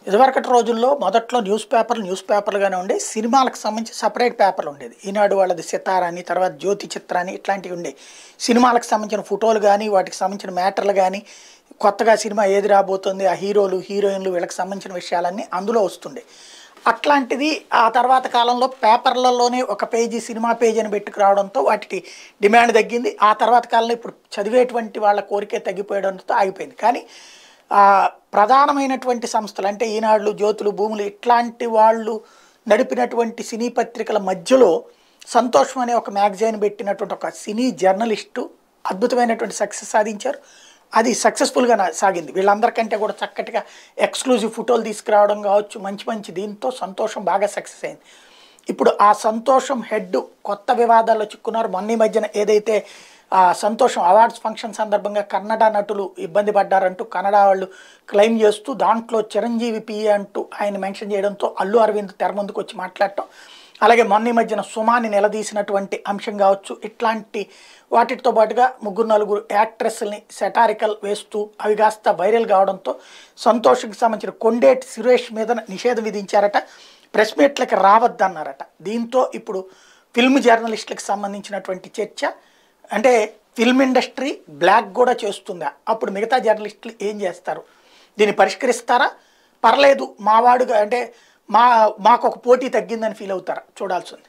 ఇదివరకటి రోజుల్లో మొదట్లో న్యూస్ పేపర్లుగానే ఉండే సినిమాలకు సంబంధించి సపరేట్ పేపర్లు ఉండేది. ఈనాడు వాళ్ళది సితార అని, తర్వాత జ్యోతి చిత్ర అని ఇట్లాంటివి ఉండేవి. సినిమాలకు సంబంధించిన ఫోటోలు కానీ, వాటికి సంబంధించిన మ్యాటర్లు కానీ, కొత్తగా సినిమా ఏది రాబోతుంది, ఆ హీరోలు హీరోయిన్లు వీళ్ళకి సంబంధించిన విషయాలన్నీ అందులో వస్తుండే. అట్లాంటిది ఆ తర్వాత కాలంలో పేపర్లలోనే ఒక పేజీ సినిమా పేజీ అని పెట్టుకురావడంతో వాటికి డిమాండ్ తగ్గింది. ఆ తర్వాత కాలంలో ఇప్పుడు చదివేటువంటి వాళ్ళ కోరికే తగ్గిపోయడంతో ఆగిపోయింది. కానీ ప్రధానమైనటువంటి సంస్థలు అంటే ఈనాడులు, జ్యోతులు, భూములు ఇట్లాంటి వాళ్ళు నడిపినటువంటి సినీ పత్రికల మధ్యలో సంతోషం అనే ఒక మ్యాగజైన్ పెట్టినటువంటి ఒక సినీ జర్నలిస్టు అద్భుతమైనటువంటి సక్సెస్ సాధించారు. అది సక్సెస్ఫుల్గా సాగింది. వీళ్ళందరికంటే కూడా చక్కటిగా ఎక్స్క్లూజివ్ ఫోటోలు తీసుకురావడం కావచ్చు, మంచి మంచి దీంతో సంతోషం బాగా సక్సెస్ అయింది. ఇప్పుడు ఆ సంతోషం హెడ్ కొత్త వివాదాల్లో చిక్కున్నారు. మొన్న ఈ మధ్యన ఏదైతే సంతోషం అవార్డ్స్ ఫంక్షన్ సందర్భంగా కన్నడ నటులు ఇబ్బంది పడ్డారంటూ కన్నడ వాళ్ళు క్లెయిమ్ చేస్తూ దాంట్లో చిరంజీవి పిఏ అంటూ ఆయన మెన్షన్ చేయడంతో అల్లు అరవింద్ తెర ముందుకు వచ్చి మాట్లాడటం, అలాగే మొన్న ఈ మధ్యన సుమాని నిలదీసినటువంటి అంశం కావచ్చు, ఇట్లాంటి వాటితో పాటుగా 3-4 యాక్ట్రెస్ని సెటారికల్ వేస్తూ అవి కాస్త వైరల్ కావడంతో సంతోష్కి సంబంధించిన కొండేటి సురేష్ మీద నిషేధం విధించారట, ప్రెస్ మీట్లకి రావద్దన్నారట. దీంతో ఇప్పుడు ఫిల్మ్ జర్నలిస్టులకు సంబంధించినటువంటి చర్చ అంటే ఫిల్మ్ ఇండస్ట్రీ బ్లాక్ కూడా చేస్తుందా, అప్పుడు మిగతా జర్నలిస్టులు ఏం చేస్తారు, దీన్ని పరిష్కరిస్తారా, పర్లేదు మావాడుగా అంటే మాకు ఒక పోటీ తగ్గిందని ఫీల్ అవుతారా చూడాల్సి ఉంది.